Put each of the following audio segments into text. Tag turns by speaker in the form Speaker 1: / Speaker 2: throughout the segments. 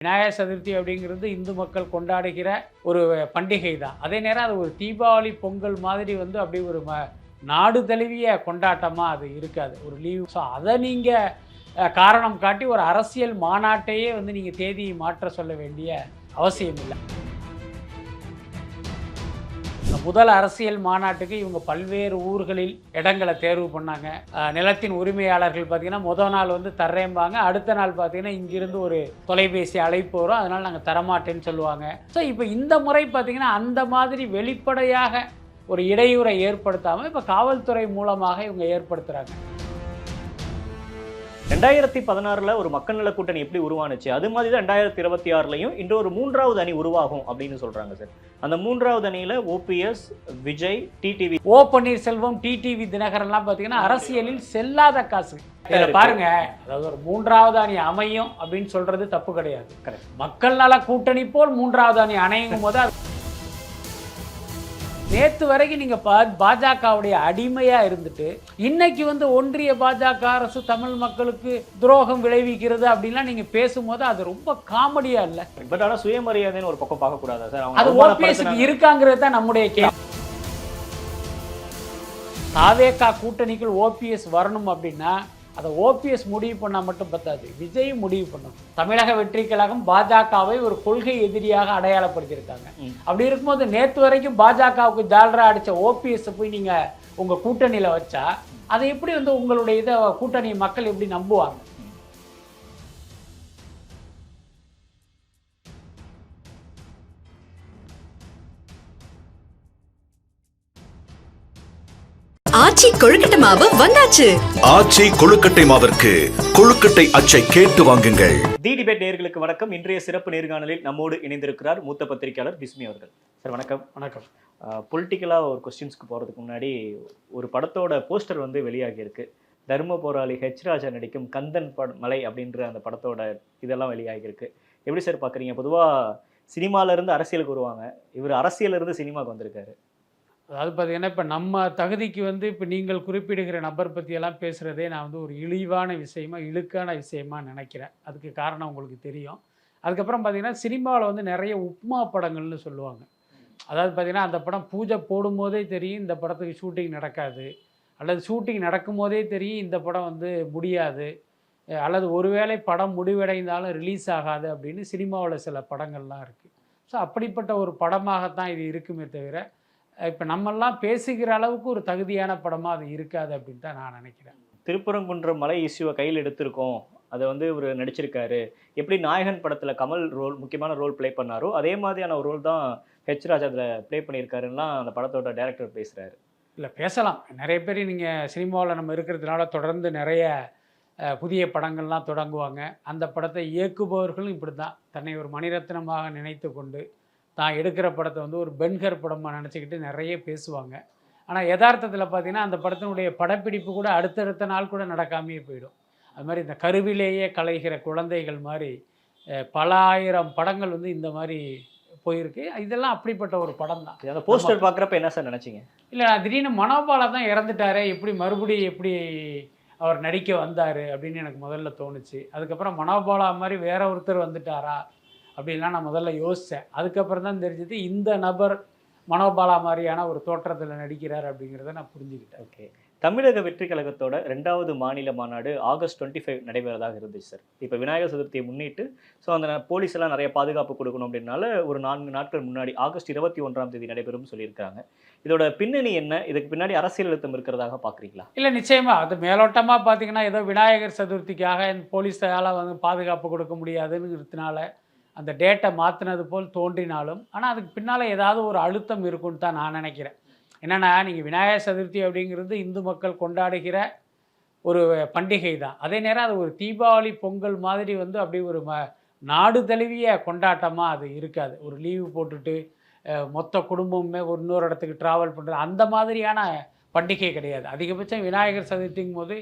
Speaker 1: விநாயகர் சதுர்த்தி அப்படிங்கிறது இந்து மக்கள் கொண்டாடுகிற ஒரு பண்டிகை தான். அதே நேரம் அது ஒரு தீபாவளி பொங்கல் மாதிரி அப்படி ஒரு நாடு தழுவிய கொண்டாட்டமாக அது இருக்காது. ஒரு லீவ். ஸோ அதை நீங்கள் காரணம் காட்டி ஒரு அரசியல் மாநாட்டையே நீங்கள் தேதியை மாற்ற சொல்ல வேண்டிய அவசியம் இல்லை. முதல் அரசியல் மாநாட்டுக்கு இவங்க பல்வேறு ஊர்களில் இடங்களை தேர்வு பண்ணாங்க. நிலத்தின் உரிமையாளர்கள் பார்த்தீங்கன்னா முதல் நாள் தர்றேம்பாங்க, அடுத்த நாள் பார்த்தீங்கன்னா இங்கிருந்து ஒரு தொலைபேசி அழைப்பு வரும், அதனால் நாங்கள் தரமாட்டேன்னு சொல்லுவாங்க. ஸோ இப்போ இந்த முறை பார்த்தீங்கன்னா அந்த மாதிரி வெளிப்படையாக ஒரு இடையூறை ஏற்படுத்தாமல் இப்போ காவல்துறை மூலமாக இவங்க ஏற்படுத்துகிறாங்க.
Speaker 2: 2016 ஒரு மக்கள் நல கூட்டணி எப்படி உருவானுச்சு, அது மாதிரி தான் 2026 இன்னொரு மூன்றாவது அணி உருவாகும் அப்படின்னு சொல்றாங்க சார். அந்த மூன்றாவது அணியில ஓபிஎஸ், விஜய், டிடிவி,
Speaker 1: ஓ பன்னீர்செல்வம், டிடிவி தினகரன்லாம் பார்த்தீங்கன்னா அரசியலில் செல்லாத காசு. பாருங்க, அதாவது ஒரு மூன்றாவது அணி அமையும் அப்படின்னு சொல்றது தப்பு கிடையாது. மக்கள் நல கூட்டணி போல் மூன்றாவது அணி அணையும் போது நேற்று வரைக்கும் நீங்க பாஜகவுடைய அடிமையா இருந்துட்டு இன்னைக்கு ஒன்றிய பாஜக அரசு தமிழ் மக்களுக்கு துரோகம் விளைவிக்கிறது அப்படின்லாம் நீங்க பேசும்போது அது ரொம்ப காமெடியா இல்ல?
Speaker 2: பட் ஆனா சுயமரியாதைன்னு ஒரு பக்கம் பார்க்க கூடாதா சார்?
Speaker 1: அது ஓபிஎஸ்க்கு இருக்காங்கிறது தான் நம்முடைய கேள்வி. தாவேகா கூட்டணிக்குள் ஓபிஎஸ் வரணும் அப்படின்னா அதை ஓபிஎஸ் முடிவு பண்ணால் மட்டும் பத்தாது, விஜயும் முடிவு பண்ணும். தமிழக வெற்றி கழகம் பாஜகவை ஒரு கொள்கை எதிரியாக அடையாளப்படுத்தியிருக்காங்க. அப்படி இருக்கும்போது நேற்று வரைக்கும் பாஜகவுக்கு ஜால்ரா அடித்த ஓபிஎஸ் போய் நீங்கள் உங்கள் கூட்டணியில் வச்சா அதை எப்படி உங்களுடைய இதை கூட்டணி மக்கள் எப்படி நம்புவாங்க?
Speaker 3: ஆச்சி கொழுக்கட்டை மாவு வந்தாச்சு.
Speaker 4: ஆச்சி கொழுக்கட்டை மாவிற்கு கொழுக்கட்டை அச்சை கேட்டு வாங்குங்கள்.
Speaker 2: தி டிபேட் நேயர்களுக்கு வணக்கம். இன்றைய சிறப்பு நேர்காணலில் நம்மோடு இணைந்திருக்கிறார் மூத்த பத்திரிகையாளர் பிஸ்மி அவர்கள். சார் வணக்கம்.
Speaker 1: வணக்கம்.
Speaker 2: பொலிட்டிக்கலாக ஒரு கொஸ்டின்ஸ்க்கு போகிறதுக்கு முன்னாடி ஒரு படத்தோட போஸ்டர் வெளியாகி இருக்கு. தர்ம போராளி ஹெச் ராஜா நடிக்கும் கந்தன் மலை அப்படின்ற அந்த படத்தோட இதெல்லாம் வெளியாகிருக்கு. எப்படி சார் பார்க்குறீங்க? பொதுவாக சினிமாவிலேருந்து அரசியலுக்கு வருவாங்க, இவர் அரசியலிருந்து சினிமாவுக்கு வந்திருக்காரு.
Speaker 1: அதாவது பார்த்தீங்கன்னா இப்போ நம்ம தகுதிக்கு இப்போ நீங்கள் குறிப்பிடுகிற நபர் பற்றியெல்லாம் பேசுகிறதே நான் ஒரு இழிவான விஷயமா இழுக்கான விஷயமா நினைக்கிறேன். அதுக்கு காரணம் உங்களுக்கு தெரியும். அதுக்கப்புறம் பார்த்திங்கன்னா சினிமாவில் நிறைய உப்மா படங்கள்னு சொல்லுவாங்க. அதாவது பார்த்திங்கன்னா அந்த படம் பூஜை போடும்போதே தெரியும் இந்த படத்துக்கு ஷூட்டிங் நடக்காது, அல்லது ஷூட்டிங் நடக்கும்போதே தெரியும் இந்த படம் முடியாது, அல்லது ஒருவேளை படம் முடிவடைந்தாலும் ரிலீஸ் ஆகாது அப்படின்னு சினிமாவில் சில படங்கள்லாம் இருக்குது. ஸோ அப்படிப்பட்ட ஒரு படமாகத்தான் இது இருக்குமே தவிர இப்போ நம்மெல்லாம் பேசுகிற அளவுக்கு ஒரு தகுதியான படமாக அது இருக்காது அப்படின்னு தான் நான் நினைக்கிறேன்.
Speaker 2: திருப்பரங்குன்றம் மலை இஷ்யூவை கையில் எடுத்திருக்கோம், அதை இவர் நடிச்சிருக்காரு. எப்படி நாயகன் படத்தில் கமல் முக்கியமான ரோல் ப்ளே பண்ணாரோ அதே மாதிரியான ஒரு ரோல் தான் ஹெச் ராஜா அதில் ப்ளே பண்ணியிருக்காருன்னா அந்த படத்தோட டைரக்டர் பேசுகிறாரு.
Speaker 1: இல்லை, பேசலாம். நிறைய பேர் நீங்கள் சினிமாவில் நம்ம இருக்கிறதுனால தொடர்ந்து நிறைய புதிய படங்கள்லாம் தொடங்குவாங்க. அந்த படத்தை இயக்குபவர்களும் இப்படி தான் தன்னை ஒரு மணிரத்னமாக நினைத்து கொண்டு தான் எடுக்கிற படத்தை ஒரு பென்கர் படமாக நினச்சிக்கிட்டு நிறைய பேசுவாங்க. ஆனால் யதார்த்தத்தில் பார்த்திங்கன்னா அந்த படத்தினுடைய படப்பிடிப்பு கூட அடுத்தடுத்த நாள் கூட நடக்காமையே போயிடும். அது மாதிரி இந்த கருவிலேயே கலைகிற குழந்தைகள் மாதிரி பல ஆயிரம் படங்கள் இந்த மாதிரி போயிருக்கு. இதெல்லாம் அப்படிப்பட்ட ஒரு படம் தான்.
Speaker 2: அந்த போஸ்டர் பார்க்குறப்ப என்ன சார் நினச்சிங்க?
Speaker 1: இல்லை, நான் திடீர்னு மனோபாலா தான் இறந்துட்டாரே, எப்படி மறுபடியும் எப்படி அவர் நடிக்க வந்தார் அப்படின்னு எனக்கு முதல்ல தோணுச்சு. அதுக்கப்புறம் மனோபாலா மாதிரி வேற ஒருத்தர் வந்துட்டாரா அப்படின்லாம் நான் முதல்ல யோசித்தேன். அதுக்கப்புறம் தான் தெரிஞ்சது இந்த நபர் மனோபாலா மாதிரியான ஒரு தோற்றத்தில் நடிக்கிறார் அப்படிங்கிறத நான் புரிஞ்சுக்கிட்டேன்.
Speaker 2: ஓகே. தமிழக வெற்றி கழகத்தோட 2வது மாநில மாநாடு ஆகஸ்ட் 25 நடைபெறதாக இருந்துச்சு சார். இப்போ விநாயகர் சதுர்த்தியை முன்னிட்டு அந்த போலீஸ் எல்லாம் நிறைய பாதுகாப்பு கொடுக்கணும் அப்படின்னால ஒரு 4 நாட்கள் முன்னாடி ஆகஸ்ட் 21 நடைபெறும் சொல்லியிருக்காங்க. இதோட பின்னணி என்ன? இதுக்கு பின்னாடி அரசியல் அழுத்தம் இருக்கிறதாக பார்க்குறீங்களா?
Speaker 1: இல்லை, நிச்சயமாக. அது மேலோட்டமாக பார்த்தீங்கன்னா ஏதோ விநாயகர் சதுர்த்திக்காக போலீஸால் பாதுகாப்பு கொடுக்க முடியாதுங்கிறதுனால அந்த டேட்டை மாற்றினது போல் தோன்றினாலும் ஆனால் அதுக்கு பின்னால் ஏதாவது ஒரு அழுத்தம் இருக்குன்னு தான் நான் நினைக்கிறேன். என்னென்னா, நீங்கள் விநாயகர் சதுர்த்தி அப்படிங்கிறது இந்து மக்கள் கொண்டாடுகிற ஒரு பண்டிகை தான். அதே நேரம் அது ஒரு தீபாவளி பொங்கல் மாதிரி அப்படி ஒரு நாடு தழுவிய கொண்டாட்டமாக அது இருக்காது. ஒரு லீவு போட்டுட்டு மொத்த குடும்பமுமே இன்னொரு இடத்துக்கு ட்ராவல் பண்ணுறது அந்த மாதிரியான பண்டிகை கிடையாது. அதிகபட்சம் விநாயகர் சதுர்த்திங்கும் போது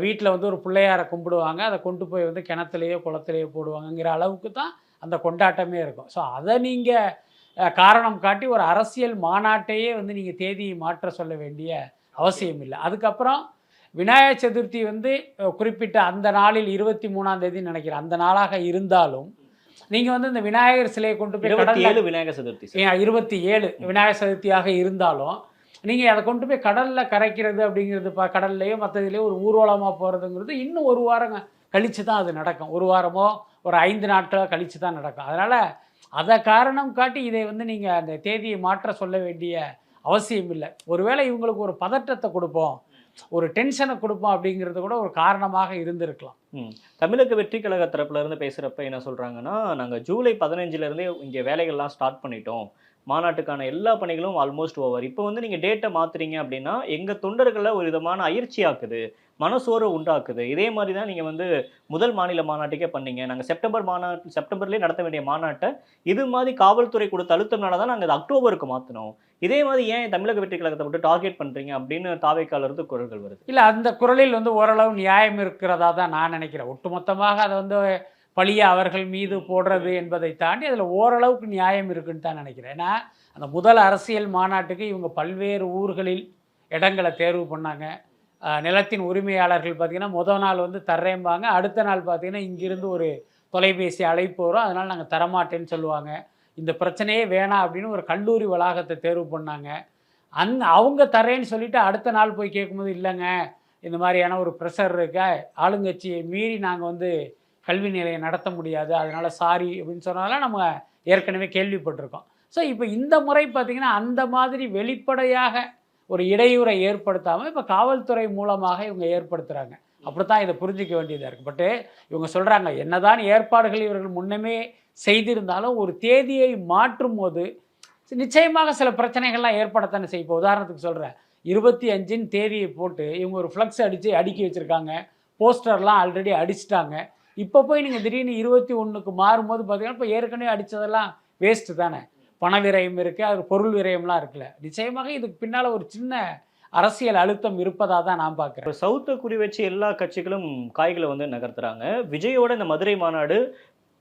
Speaker 1: வீட்டில் ஒரு பிள்ளையாரை கும்பிடுவாங்க, அதை கொண்டு போய் கிணத்துலையோ குளத்துலையோ போடுவாங்கங்கிற அளவுக்கு தான் அந்த கொண்டாட்டமே இருக்கும். ஸோ அதை நீங்கள் காரணம் காட்டி ஒரு அரசியல் மாநாட்டையே நீங்கள் தேதியை மாற்ற சொல்ல வேண்டிய அவசியம் இல்லை. அதுக்கப்புறம் விநாயகர் சதுர்த்தி குறிப்பிட்ட அந்த நாளில் 23ஆம் தேதி நினைக்கிறேன் அந்த நாளாக இருந்தாலும் நீங்கள் வந்து இந்த விநாயகர் சிலையை கொண்டு போய்
Speaker 2: 27 விநாயகர் சதுர்த்தி சார்.
Speaker 1: 27 விநாயகர் சதுர்த்தியாக இருந்தாலும் நீங்கள் அதை கொண்டு போய் கடலில் கரைக்கிறது அப்படிங்கிறது கடல்லையோ மற்றதுலேயோ ஒரு ஊர்வலமாக போகிறதுங்கிறது இன்னும் ஒரு வாரம் கழித்து தான் அது நடக்கும். ஒரு வாரமோ ஒரு 5 நாட்களோ கழித்து தான் நடக்கும். அதனால் அதை காரணம் காட்டி இதை வந்து நீங்கள் அந்த தேதியை மாற்ற சொல்ல வேண்டிய அவசியம் இல்லை. ஒருவேளை இவங்களுக்கு ஒரு பதற்றத்தை கொடுப்போம், ஒரு டென்ஷனை கொடுப்போம் அப்படிங்கிறது கூட ஒரு காரணமாக இருந்திருக்கலாம்.
Speaker 2: தமிழக வெற்றி கழக தரப்புல இருந்து பேசுகிறப்ப என்ன சொல்கிறாங்கன்னா, நாங்கள் ஜூலை 15 இங்கே வேலைகள்லாம் ஸ்டார்ட் பண்ணிட்டோம், மாநாட்டுக்கான எல்லா பணிகளும் ஆல்மோஸ்ட் ஓவர். இப்போ வந்து நீங்கள் டேட்டை மாற்றுறீங்க அப்படின்னா எங்கள் தொண்டர்களை ஒரு விதமான அயற்சி ஆக்குது, மனசோர்வு உண்டாக்குது. இதே மாதிரி தான் நீங்கள் வந்து முதல் மாநில மாநாட்டுக்கே பண்ணீங்க. நாங்கள் செப்டம்பர்லேயே நடத்த வேண்டிய மாநாட்டை இது மாதிரி காவல்துறை கொடுத்த அழுத்தம்னால தான் நாங்கள் அக்டோபருக்கு மாற்றினோம். இதே மாதிரி ஏன் தமிழக வெற்றி கழகத்தை மட்டும் டார்கெட் பண்ணுறீங்க அப்படின்னு தாவேக்காலிருந்து குரல்கள் வருது.
Speaker 1: இல்லை, அந்த குரலில் வந்து ஓரளவு நியாயம் இருக்கிறதா தான் நான் நினைக்கிறேன். ஒட்டுமொத்தமாக அதை வந்து பழியை அவர்கள் மீது போடுறது என்பதை தாண்டி அதில் ஓரளவுக்கு நியாயம் இருக்குன்னு தான் நினைக்கிறேன். ஏன்னா அந்த முதல் அரசியல் மாநாட்டுக்கு இவங்க பல்வேறு ஊர்களில் இடங்களை தேர்வு பண்ணாங்க. நிலத்தின் உரிமையாளர்கள் பார்த்திங்கன்னா முதல் நாள் வந்து தர்றேம்பாங்க, அடுத்த நாள் பார்த்திங்கன்னா இங்கிருந்து ஒரு தொலைபேசி அழைப்பு வரும், அதனால் நாங்கள் தரமாட்டேன்னு சொல்லுவாங்க. இந்த பிரச்சனையே வேணாம் அப்படின்னு ஒரு கல்லூரி வளாகத்தை தேர்வு பண்ணாங்க. அவங்க தரேன்னு சொல்லிவிட்டு அடுத்த நாள் போய் கேட்கும்போது இல்லைங்க, இந்த மாதிரியான ஒரு ப்ரெஷர் இருக்கா, ஆளுங்கட்சியை மீறி நாங்கள் வந்து கல்வி நிலையம் நடத்த முடியாது, அதனால் சாரி அப்படின்னு சொன்னாலும் நம்ம ஏற்கனவே கேள்விப்பட்டிருக்கோம். ஸோ இப்போ இந்த முறை பார்த்திங்கன்னா அந்த மாதிரி வெளிப்படையாக ஒரு இடையூறை ஏற்படுத்தாமல் இப்போ காவல்துறை மூலமாக இவங்க ஏற்படுத்துகிறாங்க. அப்படி தான் இதை புரிஞ்சிக்க வேண்டியதாக இருக்குது. பட்டு இவங்க சொல்கிறாங்க என்னதான் ஏற்பாடுகள் இவர்கள் முன்னமே செய்திருந்தாலும் ஒரு தேதியை மாற்றும் போது நிச்சயமாக சில பிரச்சனைகள்லாம் ஏற்படத்தானே செய்யும். இப்போ உதாரணத்துக்கு சொல்கிறேன், 25 தேதியை போட்டு இவங்க ஒரு ஃப்ளக்ஸ் அடுக்கி வச்சுருக்காங்க, போஸ்டர்லாம் ஆல்ரெடி அடிச்சிட்டாங்க. இப்போ போய் நீங்கள் திடீர்னு 21க்கு மாறும்போது பார்த்தீங்கன்னா இப்போ ஏற்கனவே அடித்ததெல்லாம் வேஸ்ட்டு தானே, பண விரயம் இருக்குது, அது பொருள் விரயம்லாம் இருக்குல்ல. நிச்சயமாக இதுக்கு பின்னால் ஒரு சின்ன அரசியல் அழுத்தம் இருப்பதாக தான் நான் பார்க்குறேன்.
Speaker 2: இப்போ சவுத்தை குறி வச்சு எல்லா கட்சிகளும் காய்களை வந்து நகர்த்துறாங்க. விஜயோட இந்த மதுரை மாநாடு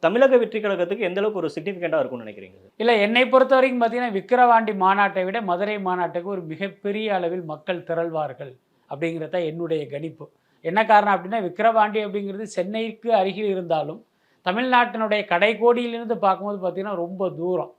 Speaker 2: தமிழக வெற்றி கழகத்துக்கு எந்த அளவுக்கு ஒரு சிக்னிஃபிகண்டாக இருக்கும்னு நினைக்கிறீங்க?
Speaker 1: இல்லை, என்னை பொறுத்த வரைக்கும் பார்த்தீங்கன்னா விக்கிரவாண்டி மாநாட்டை விட மதுரை மாநாட்டுக்கு ஒரு மிகப்பெரிய அளவில் மக்கள் திரள்வார்கள் அப்படிங்கிறது தான் என்னுடைய கணிப்பு. என்ன காரணம் அப்படின்னா, விக்கிரவாண்டி அப்படிங்கிறது சென்னைக்கு அருகில் இருந்தாலும் தமிழ்நாட்டினுடைய கடைக்கோடியிலிருந்து பார்க்கும்போது பார்த்திங்கன்னா ரொம்ப தூரம்.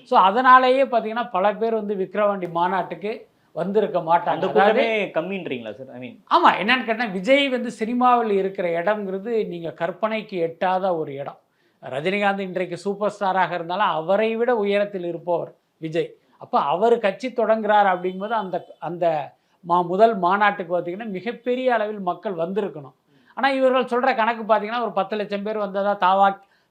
Speaker 1: ஸோ அதனாலேயே பார்த்திங்கன்னா பல பேர் வந்து விக்கிரவாண்டி மாநாட்டுக்கு வந்திருக்க மாட்டாங்க.
Speaker 2: அந்த கூட்டமே கம்மின்றீங்களா சார்? ஐ மீன்
Speaker 1: ஆமாம், என்னன்னு கேட்டால் விஜய் வந்து சினிமாவில் இருக்கிற இடம்ங்கிறது நீங்கள் கற்பனைக்கு எட்டாத ஒரு இடம். ரஜினிகாந்த் இன்றைக்கு சூப்பர் ஸ்டாராக இருந்தாலும் அவரை விட உயரத்தில் இருப்பவர் விஜய். அப்போ அவர் கட்சி தொடங்குறார் அப்படிங்கும்போது அந்த முதல் மாநாட்டுக்கு பார்த்திங்கன்னா மிகப்பெரிய அளவில் மக்கள் வந்திருக்கணும். ஆனால் இவர்கள் சொல்கிற கணக்கு பார்த்திங்கன்னா ஒரு 10 லட்சம் பேர் வந்ததாக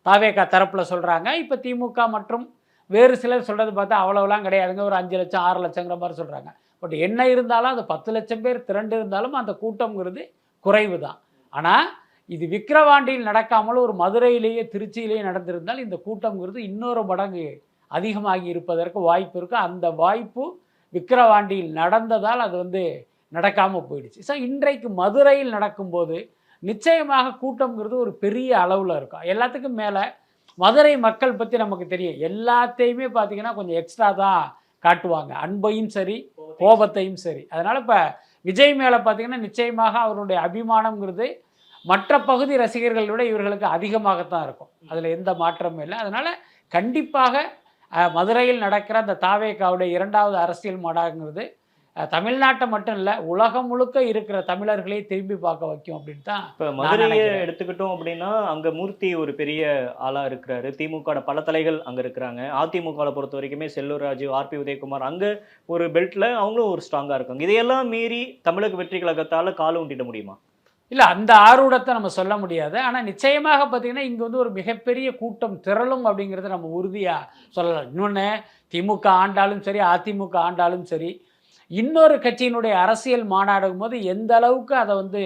Speaker 1: தாவேகா தரப்பில் சொல்கிறாங்க. இப்போ திமுக மற்றும் வேறு சிலர் சொல்கிறது பார்த்தா அவ்வளோலாம் கிடையாதுங்க, ஒரு 5 லட்சம் 6 லட்சங்கிற மாதிரி சொல்கிறாங்க. பட் என்ன இருந்தாலும் அந்த 10 லட்சம் பேர் திரண்டு இருந்தாலும் அந்த கூட்டம்ங்கிறது குறைவு தான். ஆனால் இது விக்கிரவாண்டியில் நடக்காமல் ஒரு மதுரையிலேயே திருச்சியிலேயே நடந்திருந்தால் இந்த கூட்டம்ங்கிறது இன்னொரு மடங்கு அதிகமாகி இருப்பதற்கு வாய்ப்பு இருக்குது. அந்த வாய்ப்பு விக்கிரவாண்டியில் நடந்ததால் அது வந்து நடக்காமல் போயிடுச்சு. ஸோ இன்றைக்கு மதுரையில் நடக்கும்போது நிச்சயமாக கூட்டம்ங்கிறது ஒரு பெரிய அளவில் இருக்கும். எல்லாத்துக்கும் மேலே மதுரை மக்கள் பற்றி நமக்கு தெரியும், எல்லாத்தையுமே பார்த்திங்கன்னா கொஞ்சம் எக்ஸ்ட்ரா தான் காட்டுவாங்க, அன்பையும் சரி கோபத்தையும் சரி. அதனால் இப்போ விஜய் மேலே பார்த்திங்கன்னா நிச்சயமாக அவருடைய அபிமானம்ங்கிறது மற்ற பகுதி ரசிகர்களை விட இவர்களுக்கு அதிகமாகத்தான் இருக்கும், அதில் எந்த மாற்றமும் இல்லை. அதனால் கண்டிப்பாக மதுரையில் நடக்கிற அந்த தாவேகாவுடைய 2வது அரசியல் மாநாடுங்கிறது தமிழ்நாட்டை மட்டும் இல்லை உலகம் முழுக்க இருக்கிற தமிழர்களே திரும்பி பார்க்க வைக்கும் அப்படின்னு தான்.
Speaker 2: இப்போ மதுரையை எடுத்துக்கிட்டோம் அப்படின்னா அங்கே மூர்த்தி ஒரு பெரிய ஆளாக இருக்கிறாரு, திமுக பல தலைகள் அங்கே இருக்கிறாங்க. அதிமுகவை பொறுத்த வரைக்குமே செல்லூர் ராஜு, ஆர்பி உதயகுமார் அங்கே ஒரு பெல்ட்டில் அவங்களும் ஒரு ஸ்ட்ராங்காக இருக்காங்க. இதையெல்லாம் மீறி தமிழக வெற்றி கழகத்தால் கால் ஊண்டிட முடியுமா?
Speaker 1: இல்லை, அந்த ஆர்வத்தை நம்ம சொல்ல முடியாது. ஆனால் நிச்சயமாக பார்த்திங்கன்னா இங்கே வந்து ஒரு மிகப்பெரிய கூட்டம் திரளும் அப்படிங்கிறத நம்ம உறுதியாக சொல்லலாம். இன்னொன்று, திமுக ஆண்டாலும் சரி அதிமுக ஆண்டாலும் சரி இன்னொரு கட்சியினுடைய அரசியல் மாநாடும் போது எந்த அளவுக்கு அதை வந்து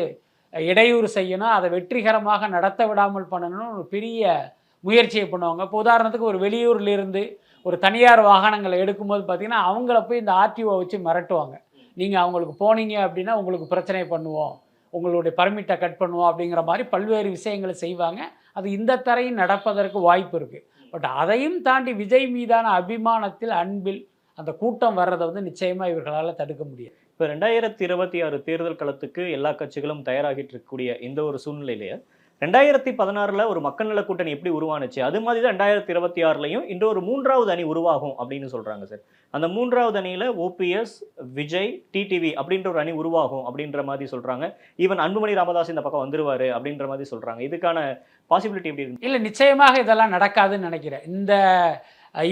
Speaker 1: இடையூறு செய்யணும், அதை வெற்றிகரமாக நடத்த விடாமல் பண்ணணும்னு ஒரு பெரிய முயற்சியை பண்ணுவாங்க. இப்போ உதாரணத்துக்கு ஒரு வெளியூர்லேருந்து ஒரு தனியார் வாகனங்களை எடுக்கும்போது பார்த்திங்கன்னா அவங்கள போய் இந்த ஆர்டிஓ வச்சு மிரட்டுவாங்க. நீங்கள் அவங்களுக்கு போனீங்க அப்படின்னா உங்களுக்கு பிரச்சனை பண்ணுவோம், உங்களுடைய பர்மிட்டை கட் பண்ணுவோம் அப்படிங்கிற மாதிரி பல்வேறு விஷயங்களை செய்வாங்க. அது இந்த தரையும் நடப்பதற்கு வாய்ப்பு இருக்குது. பட் அதையும் தாண்டி விஜய் மீதான அபிமானத்தில் அன்பில் அந்த கூட்டம் வர்றதை வந்து நிச்சயமாக இவர்களால் தடுக்க முடியாது.
Speaker 2: இப்போ 2026 தேர்தல் களத்துக்கு எல்லா கட்சிகளும் தயாராகிட்டு இருக்கக்கூடிய இந்த ஒரு சூழ்நிலையிலேயே 2016 ஒரு மக்கள் நல கூட்டணி எப்படி உருவானுச்சு அது மாதிரி தான் 2026 இன்று ஒரு 3வது அணி உருவாகும் அப்படின்னு சொல்றாங்க சார். அந்த 3வது அணியில ஓபிஎஸ், விஜய், டிடிவி அப்படின்ற ஒரு அணி உருவாகும் அப்படின்ற மாதிரி சொல்றாங்க. ஈவன் அன்புமணி ராமதாஸ் இந்த பக்கம் வந்துருவாரு அப்படின்ற மாதிரி சொல்றாங்க. இதுக்கான பாசிபிலிட்டி எப்படி இருக்கு?
Speaker 1: இல்லை, நிச்சயமாக இதெல்லாம் நடக்காதுன்னு நினைக்கிறேன். இந்த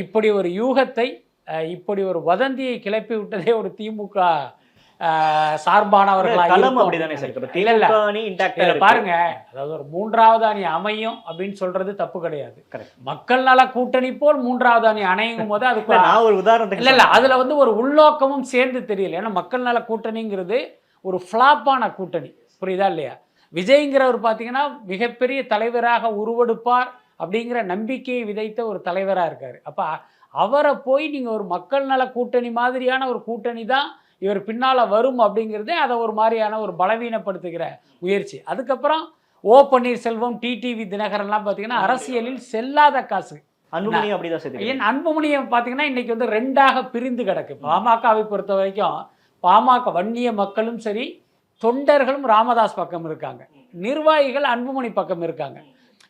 Speaker 1: இப்படி ஒரு யூகத்தை, இப்படி ஒரு வதந்தியை கிளப்பி விட்டதே ஒரு திமுக சார்பானவர்களாக
Speaker 2: களம் அப்படிதானே சார். இப்ப திமுக அணி இன்டாக்டா இருக்கு.
Speaker 1: பாருங்க, அதாவது ஒரு 3வது அணி அமையும் அப்படின்னு சொல்றது தப்பு கிடையாது.
Speaker 2: Correct.
Speaker 1: மக்கள் நல கூட்டணி போல் 3வது அணி அணையும் போது அதுக்கு
Speaker 2: நான் ஒரு உதாரணத்துக்கு
Speaker 1: இல்ல அதுல வந்து ஒரு உள்நோக்கமும் சேர்ந்து தெரியல. ஏன்னா மக்கள் நல கூட்டணிங்கிறது ஒரு ஃபிளாப்பான கூட்டணி, புரியுதா இல்லையா? விஜய்ங்கிறவர் பார்த்தீங்கன்னா மிகப்பெரிய தலைவராக உருவெடுப்பார் அப்படிங்கிற நம்பிக்கையை விதைத்த ஒரு தலைவராக இருக்கார். அப்போ அவரை போய் நீங்கள் ஒரு மக்கள் நல கூட்டணி மாதிரியான ஒரு கூட்டணி தான் இவர் பின்னால் வரும் அப்படிங்கிறதே அதை ஒரு மாதிரியான ஒரு பலவீனப்படுத்துகிற முயற்சி. அதுக்கப்புறம் ஓ பன்னீர்செல்வம், டிடிவி தினகரன்லாம் பார்த்தீங்கன்னா அரசியலில் செல்லாத காசு.
Speaker 2: அன்புமணி அப்படிதான் சார்.
Speaker 1: ஏன் அன்புமணியை பார்த்தீங்கன்னா இன்னைக்கு வந்து 2ஆக பிரிந்து கிடக்கு. பாமகவை பொறுத்த வரைக்கும் பாமக வன்னிய மக்களும் சரி, தொண்டர்களும் ராமதாஸ் பக்கம் இருக்காங்க, நிர்வாகிகள் அன்புமணி பக்கம் இருக்காங்க.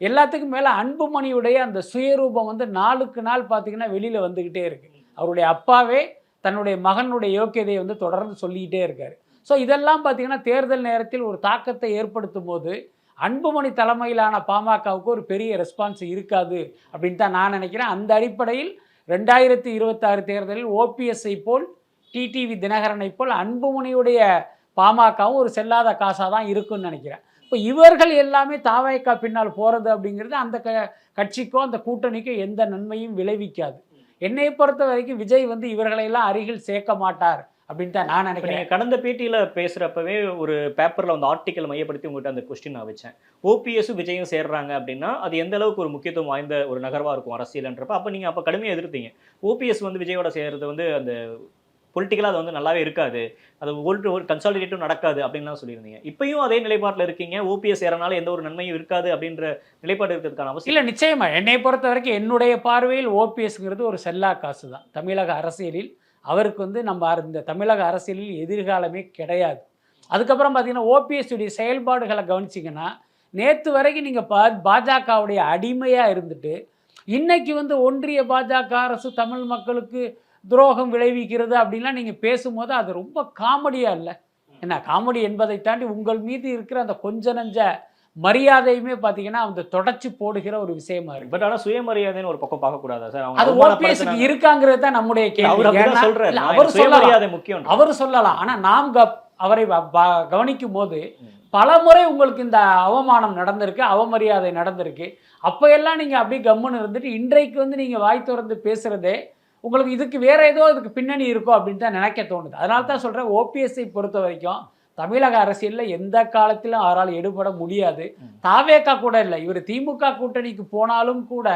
Speaker 1: எல்லாத்துக்கும் மேலே அன்புமணியுடைய அந்த சுயரூபம் வந்து நாளுக்கு நாள் பார்த்தீங்கன்னா வெளியில் வந்துக்கிட்டே இருக்கு. அவருடைய அப்பாவே தன்னுடைய மகனுடைய யோக்கியதையை வந்து தொடர்ந்து சொல்லிக்கிட்டே இருக்கார். ஸோ இதெல்லாம் பார்த்தீங்கன்னா தேர்தல் நேரத்தில் ஒரு தாக்கத்தை ஏற்படுத்தும் போது அன்புமணி தலைமையிலான பாமகவுக்கு ஒரு பெரிய ரெஸ்பான்ஸ் இருக்காது அப்படின்னு தான் நான் நினைக்கிறேன். அந்த அடிப்படையில் 2026 தேர்தலில் ஓபிஎஸ்ஐ போல், டிடிவி தினகரனை போல் அன்புமணியுடைய பாமகவும் ஒரு செல்லாத காசாக தான் இருக்குன்னு நினைக்கிறேன். இப்போ இவர்கள் எல்லாமே தாவேக்கா பின்னால் போகிறது அப்படிங்கிறது அந்த கட்சிக்கோ அந்த கூட்டணிக்கோ எந்த நன்மையும் விளைவிக்காது. என்னை பொறுத்த வரைக்கும் விஜய் வந்து இவர்களையெல்லாம் அருகில் சேர்க்க மாட்டார் அப்படின்னு தான் நான் நினைக்கிறேன்.
Speaker 2: நீங்கள் கடந்த பேட்டியில் பேசுகிறப்பவே ஒரு பேப்பரில் வந்து ஆர்டிக்கல் மையப்படுத்தி உங்கள்கிட்ட அந்த கொஸ்டின் நான் வச்சேன். ஓபிஎஸும் விஜயும் சேர்றாங்க அப்படின்னா அது எந்த அளவுக்கு ஒரு முக்கியத்துவம் வாய்ந்த ஒரு நகர்வாக இருக்கும் அரசியல்ன்றப்ப. அப்போ நீங்கள் அப்போ கடுமையாக எதிர்த்தீங்க. ஓபிஎஸ் வந்து விஜயோட சேர்றது வந்து அந்த பொலிட்டிக்கலாக அது வந்து நல்லாவே இருக்காது, அது ஒரு கன்சாலிடேட்டும் நடக்காது அப்படின்லாம் சொல்லியிருந்தீங்க. இப்பயும் அதே நிலைப்பாட்டில் இருக்கீங்க. ஓபிஎஸ் ஏறனால எந்த ஒரு நன்மையும் இருக்காது அப்படின்ற நிலைப்பாடு இருக்கிறதுக்கான அவசியம்
Speaker 1: இல்லை, நிச்சயமாக என்னை பொறுத்த வரைக்கும் என்னுடைய பார்வையில் ஓபிஎஸ்ங்கிறது ஒரு செல்லா காசு தான் தமிழக அரசியலில். அவருக்கு வந்து நம்ம இந்த தமிழக அரசியலில் எதிர்காலமே கிடையாது. அதுக்கப்புறம் பார்த்தீங்கன்னா ஓபிஎஸ் உடைய செயல்பாடுகளை கவனிச்சிங்கன்னா, நேற்று வரைக்கும் நீங்கள் பாஜகவுடைய அடிமையாக இருந்துட்டு இன்னைக்கு வந்து ஒன்றிய பாஜக அரசு தமிழ் மக்களுக்கு துரோகம் விளைவிக்கிறது அப்படின்லாம் நீங்கள் பேசும்போது அது ரொம்ப காமெடியாக இல்லை? என்ன காமெடி என்பதை தாண்டி உங்கள் மீது இருக்கிற அந்த கொஞ்ச நஞ்ச மரியாதையுமே பார்த்தீங்கன்னா அந்த தொடச்சி போடுகிற ஒரு விஷயமா இருக்கு.
Speaker 2: பட் ஆனால் சுயமரியாதைன்னு ஒரு பக்கம் பார்க்கக்கூடாதா சார்?
Speaker 1: அது ஓபிஎஸ்க்கு இருக்காங்கிறது தான் நம்முடைய கேள்வி. அவர் சொல்லலாம், ஆனால் நாம் அவரை கவனிக்கும் போது பல முறை உங்களுக்கு இந்த அவமானம் நடந்திருக்கு, அவமரியாதை நடந்திருக்கு. அப்போ எல்லாம் நீங்கள் அப்படியே கம்முன்னு இருந்துட்டு இன்றைக்கு வந்து நீங்கள் வாய் திறந்து பேசுகிறதே உங்களுக்கு இதுக்கு வேற ஏதோ இதுக்கு பின்னணி இருக்கும் அப்படின்னு தான் நினைக்க தோணுது. அதனால தான் சொல்கிறேன், ஓபிஎஸ்ஐ பொறுத்த வரைக்கும் தமிழக அரசியலில் எந்த காலத்திலும் அவரால் எடுபட முடியாது. தாவேக்கா கூட இல்லை, இவர் திமுக கூட்டணிக்கு போனாலும் கூட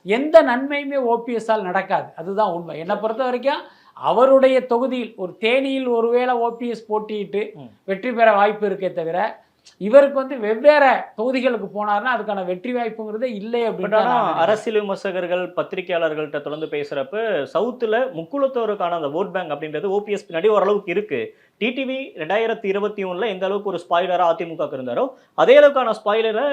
Speaker 1: எந்த நன்மையுமே ஓபிஎஸ்ஸால் நடக்காது. அதுதான் உண்மை. என்னை பொறுத்த வரைக்கும் அவருடைய தொகுதியில் ஒரு தேனியில் ஒருவேளை ஓபிஎஸ் போட்டியிட்டு வெற்றி பெற வாய்ப்பு இருக்கே தவிர இவருக்கு வந்து வெவ்வேறு தொகுதிகளுக்கு போனார்னா அதுக்கான வெற்றி வாய்ப்புங்கிறதே இல்லை அப்படின்னா.
Speaker 2: அரசியல் விமர்சகர்கள் பத்திரிகையாளர்கள்ட்ட தொடர்ந்து பேசுறப்ப சவுத்துல முக்குளத்தோருக்கான அந்த ஓட் பேங்க் அப்படின்றது ஓபிஎஸ் பின்னாடி ஓரளவுக்கு இருக்கு. டிடிவி 2021 எந்த அளவுக்கு ஒரு ஸ்பாய்லரா அதிமுக இருந்தாரோ அதே அளவுக்கான ஸ்பாய்லரை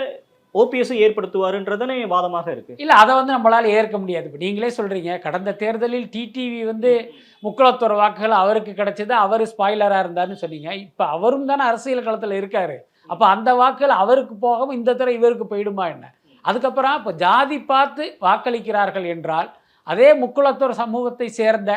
Speaker 2: ஓபிஎஸ் ஏற்படுத்துவாருன்றதானே வாதமாக இருக்கு.
Speaker 1: இல்லை, அதை வந்து நம்மளால ஏற்க முடியாது. இப்போ நீங்களே சொல்றீங்க, கடந்த தேர்தலில் டிடிவி வந்து முக்குளத்தோர் வாக்குகள் அவருக்கு கிடைச்சது, அவர் ஸ்பாய்லராக இருந்தாருன்னு சொன்னீங்க. இப்போ அவரும் தானே அரசியல் களத்தில் இருக்காரு. அப்போ அந்த வாக்குகள் அவருக்கு போகவும் இந்த தடவை இவருக்கு போயிடுமா என்ன? அதுக்கப்புறம் இப்போ ஜாதி பார்த்து வாக்களிக்கிறார்கள் என்றால் அதே முக்குளத்தோர் சமூகத்தை சேர்ந்த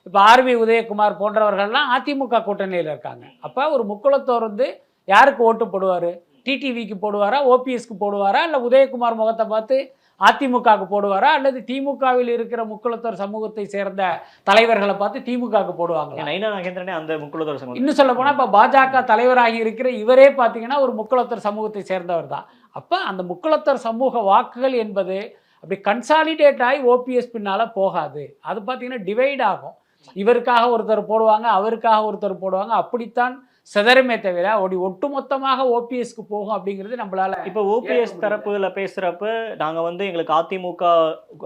Speaker 1: இப்போ ஆர்வி உதயகுமார் போன்றவர்கள்லாம் அதிமுக கூட்டணியில் இருக்காங்க. அப்போ ஒரு முக்குளத்தோர் வந்து யாருக்கு ஓட்டு போடுவார்? டிடிவிக்கு போடுவாரா, ஓபிஎஸ்க்கு போடுவாரா, இல்லை உதயகுமார் முகத்தை பார்த்து அதிமுகவுக்கு போடுவாரா, அல்லது திமுகவில் இருக்கிற முக்குளத்தோர் சமூகத்தை சேர்ந்த தலைவர்களை பார்த்து திமுகவுக்கு போடுவாங்களா?
Speaker 2: அந்த முக்குளத்தோர் சமூகம்
Speaker 1: இன்னும் சொல்ல போனால் இப்போ பாஜக தலைவராகி இருக்கிற இவரே பார்த்தீங்கன்னா ஒரு முக்குளத்தோர் சமூகத்தை சேர்ந்தவர் தான். அப்போ அந்த முக்குளத்தோர் சமூக வாக்குகள் என்பது அப்படி கன்சாலிடேட் ஆகி ஓபிஎஸ் பின்னால் போகாது. அது பார்த்தீங்கன்னா டிவைட் ஆகும். இவருக்காக ஒருத்தர் போடுவாங்க, அவருக்காக ஒருத்தர் போடுவாங்க. அப்படித்தான் சிதறுமே தவிர ஒட்டுமொத்தமாக ஓபிஎஸ்க்கு போகும் அப்படிங்கிறது நம்மளால.
Speaker 2: இப்போ ஓபிஎஸ் தரப்புல பேசுறப்ப நாங்க வந்து எங்களுக்கு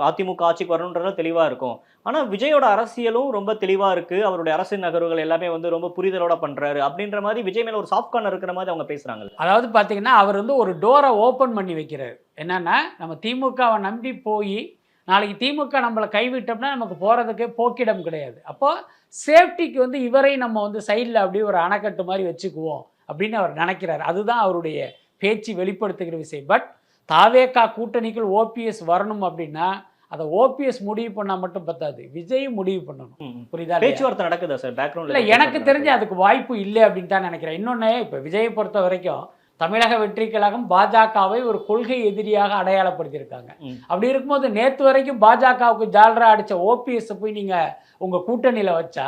Speaker 2: அதிமுக ஆட்சிக்கு வரணுன்றதுல தெளிவா இருக்கும். ஆனா விஜயோட அரசியலும் ரொம்ப தெளிவா இருக்கு. அவருடைய அரசியல் நகர்வுகள் எல்லாமே வந்து ரொம்ப புரிதலோட பண்றாரு அப்படின்ற மாதிரி விஜய் மேல ஒரு சாஃப்ட் கார்னர் இருக்கிற மாதிரி அவங்க பேசுறாங்க.
Speaker 1: அதாவது பார்த்தீங்கன்னா அவர் வந்து ஒரு டோரை ஓப்பன் பண்ணி வைக்கிறார். என்னன்னா நம்ம திமுகவை நம்பி போய் நாளைக்கு திமுக நம்மளை கைவிட்டோம்னா நமக்கு போகிறதுக்கு போக்கிடம் கிடையாது. அப்போ சேஃப்டிக்கு வந்து இவரை நம்ம வந்து சைடில் அப்படியே ஒரு அணைக்கட்டு மாதிரி வச்சுக்குவோம் அப்படின்னு அவர் நினைக்கிறார். அதுதான் அவருடைய பேச்சு வெளிப்படுத்துகிற விஷயம். பட் தாவேகா கூட்டணிக்குள் ஓபிஎஸ் வரணும் அப்படின்னா அதை ஓபிஎஸ் முடிவு பண்ணால் மட்டும் பத்தாது, விஜய் முடிவு பண்ணணும். புரியுதா?
Speaker 2: பேச்சுவார்த்தை நடக்குதா சார் பேக்ரவுண்ட்ல?
Speaker 1: இல்லை, எனக்கு தெரிஞ்சு அதுக்கு வாய்ப்பு இல்லை அப்படின்னு தான் நினைக்கிறேன். இன்னொன்று, இப்போ விஜயை பொறுத்த வரைக்கும் தமிழக வெற்றி கழகம் பாஜகவை ஒரு கொள்கை எதிரியாக அடையாளப்படுத்தியிருக்காங்க. அப்படி இருக்கும்போது நேற்று வரைக்கும் பாஜகவுக்கு ஜால்ரா அடித்த ஓபிஎஸ் போய் நீங்கள் உங்கள் கூட்டணியில் வச்சா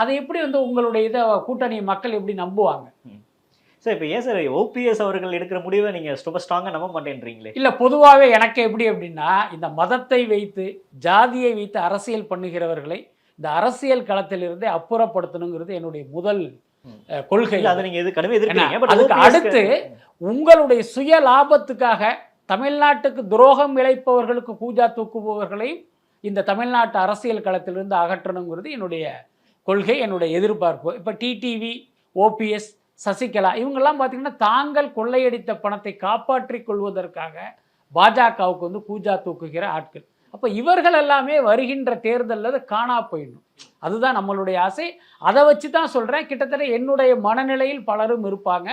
Speaker 1: அதை எப்படி வந்து உங்களுடைய இதை கூட்டணியை மக்கள் எப்படி நம்புவாங்க?
Speaker 2: சார் இப்போ ஏன் சார் ஓபிஎஸ் அவர்கள் எடுக்கிற முடிவை நீங்கள் ரொம்ப ஸ்ட்ராங்காக நம்ப மாட்டேன்றீங்களே?
Speaker 1: இல்லை, பொதுவாகவே எனக்கு எப்படி அப்படின்னா இந்த மதத்தை வைத்து ஜாதியை வைத்து அரசியல் பண்ணுகிறவர்களை இந்த அரசியல் களத்திலிருந்தே அப்புறப்படுத்தணுங்கிறது என்னுடைய முதல் கொள்கை. அதுக்கு அடுத்து உங்களுடைய சுய லாபத்துக்காக தமிழ்நாட்டுக்கு துரோகம் இழைப்பவர்களுக்கு கூஜா தூக்குபவர்களையும் இந்த தமிழ்நாட்டு அரசியல் களத்திலிருந்து அகற்றணுங்கிறது என்னுடைய கொள்கை, என்னுடைய எதிர்பார்ப்பு. இப்போ டிடிவி, ஓபிஎஸ், சசிகலா இவங்கெல்லாம் பார்த்தீங்கன்னா தாங்கள் கொள்ளையடித்த பணத்தை காப்பாற்றிக் கொள்வதற்காக பாஜகவுக்கு வந்து கூஜா தூக்குகிற ஆட்கள். அப்போ இவர்கள் எல்லாமே வருகின்ற தேர்தலில் காணா போயிடணும், அதுதான் நம்மளுடைய ஆசை. அதை வச்சு தான் சொல்கிறேன், கிட்டத்தட்ட என்னுடைய மனநிலையில் பலரும் இருப்பாங்க.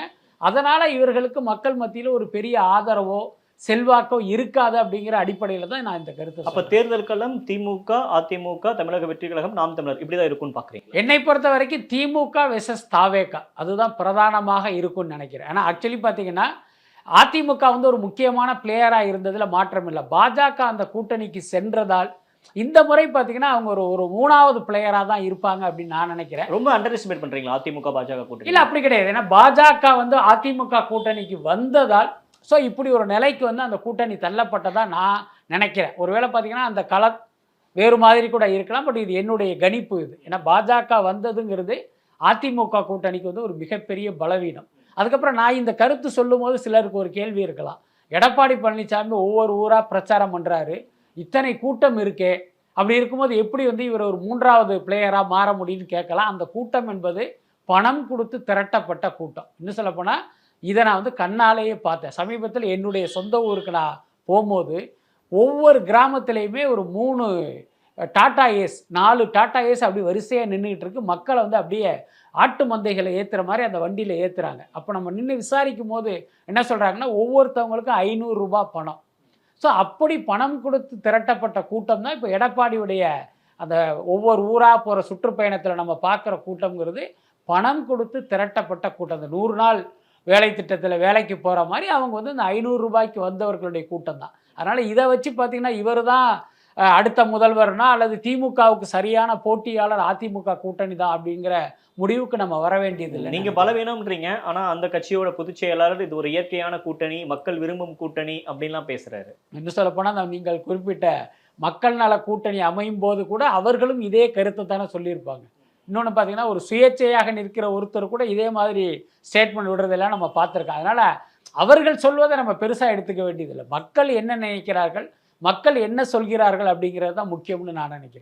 Speaker 1: அதனால் இவர்களுக்கு மக்கள் மத்தியில் ஒரு பெரிய ஆதரவோ செல்வாக்கோ இருக்காது அப்படிங்கிற அடிப்படையில் தான் நான் இந்த கருத்தை.
Speaker 2: அப்போ தேர்தல் களம் திமுக, அதிமுக, தமிழக வெற்றி கழகம், நாம் தமிழர் இப்படி தான் இருக்கும்னு பார்க்குறீங்க?
Speaker 1: என்னை பொறுத்த வரைக்கும் திமுக வெர்சஸ் தாவேகா அதுதான் பிரதானமாக இருக்கும்னு நினைக்கிறேன். ஆனால் ஆக்சுவலி பார்த்தீங்கன்னா அதிமுக வந்து ஒரு முக்கியமான பிளேயராக இருந்ததில் மாற்றம் இல்லை. பாஜக அந்த கூட்டணிக்கு சென்றதால் இந்த முறை பார்த்தீங்கன்னா அவங்க ஒரு மூணாவது பிளேயராக தான் இருப்பாங்க அப்படின்னு நான் நினைக்கிறேன்.
Speaker 2: ரொம்ப அண்டர் எஸ்டிமேட் பண்ணுறீங்களா அதிமுக பாஜக கூட்டணி?
Speaker 1: இல்லை, அப்படி கிடையாது. ஏன்னா பாஜக வந்து அதிமுக கூட்டணிக்கு வந்ததால் ஸோ இப்படி ஒரு நிலைக்கு வந்து அந்த கூட்டணி தள்ளப்பட்டதா நான் நினைக்கிறேன். ஒருவேளை பார்த்தீங்கன்னா அந்த களம் வேறு மாதிரி கூட இருக்கலாம், பட் இது என்னுடைய கணிப்பு. இது ஏன்னா பாஜக வந்ததுங்கிறது அதிமுக கூட்டணிக்கு வந்து ஒரு மிகப்பெரிய பலவீனம். அதுக்கப்புறம் நான் இந்த கருத்து சொல்லும் போது சிலருக்கு ஒரு கேள்வி இருக்கலாம், எடப்பாடி பழனிசாமி ஒவ்வொரு ஊராக பிரச்சாரம் பண்ணுறாரு, இத்தனை கூட்டம் இருக்கே, அப்படி இருக்கும்போது எப்படி வந்து இவர் ஒரு மூன்றாவது பிளேயராக மாற முடியும்னு கேட்கலாம். அந்த கூட்டம் என்பது பணம் கொடுத்து திரட்டப்பட்ட கூட்டம். இன்னும் சொல்லப்போனால் இதை நான் வந்து கண்ணாலேயே பார்த்தேன். சமீபத்தில் என்னுடைய சொந்த ஊருக்கு நான் போகும்போது ஒவ்வொரு கிராமத்துலேயுமே ஒரு 3 டாடா ஏஸ் 4 டாடா ஏஸ் அப்படி வரிசையாக நின்றுக்கிட்டு இருக்கு. மக்களை வந்து அப்படியே ஆட்டு மந்தைகளை ஏற்றுற மாதிரி அந்த வண்டியில் ஏற்றுறாங்க. அப்போ நம்ம நின்று விசாரிக்கும் போது என்ன சொல்கிறாங்கன்னா ஒவ்வொருத்தவங்களுக்கும் 500 ரூபாய் பணம். ஸோ அப்படி பணம் கொடுத்து திரட்டப்பட்ட கூட்டம் தான் இப்போ எடப்பாடியுடைய அந்த ஒவ்வொரு ஊராக போகிற சுற்றுப்பயணத்தில் நம்ம பார்க்குற கூட்டம்ங்கிறது பணம் கொடுத்து திரட்டப்பட்ட கூட்டம். அந்த 100 நாள் வேலை திட்டத்தில் வேலைக்கு போகிற மாதிரி அவங்க வந்து இந்த 500 ரூபாய்க்கு வந்தவர்களுடைய கூட்டம் தான். அதனால் இதை வச்சு பார்த்திங்கன்னா இவர் தான் அடுத்த முதல்வர்னா அல்லது திமுகவுக்கு சரியான போட்டியாளர் அதிமுக கூட்டணி தான் அப்படிங்கிற முடிவுக்கு நம்ம வர வேண்டியதில்லை.
Speaker 2: நீங்கள் பலவீனம்ன்றீங்க, ஆனால் அந்த கட்சியோட பொதுச் செயலாளர் இது ஒரு இயற்கையான கூட்டணி, மக்கள் விரும்பும் கூட்டணி அப்படின்லாம் பேசுகிறாரு.
Speaker 1: இன்னும் சொல்லப்போனால் நீங்கள் குறிப்பிட்ட மக்கள் நல கூட்டணி அமையும் போது கூட அவர்களும் இதே கருத்தை தானே சொல்லியிருப்பாங்க. இன்னொன்று பார்த்தீங்கன்னா ஒரு சுயேட்சையாக நிற்கிற ஒருத்தர் கூட இதே மாதிரி ஸ்டேட்மெண்ட் விடுறதெல்லாம் நம்ம பார்த்துருக்கோம். அதனால் அவர்கள் சொல்வதை நம்ம பெருசாக எடுத்துக்க வேண்டியதில்லை. மக்கள் என்ன நினைக்கிறார்கள், மக்கள் என்ன சொல்கிறார்கள் அப்படிங்கிறது தான் முக்கியம்னு நான் நினைக்கிறேன்.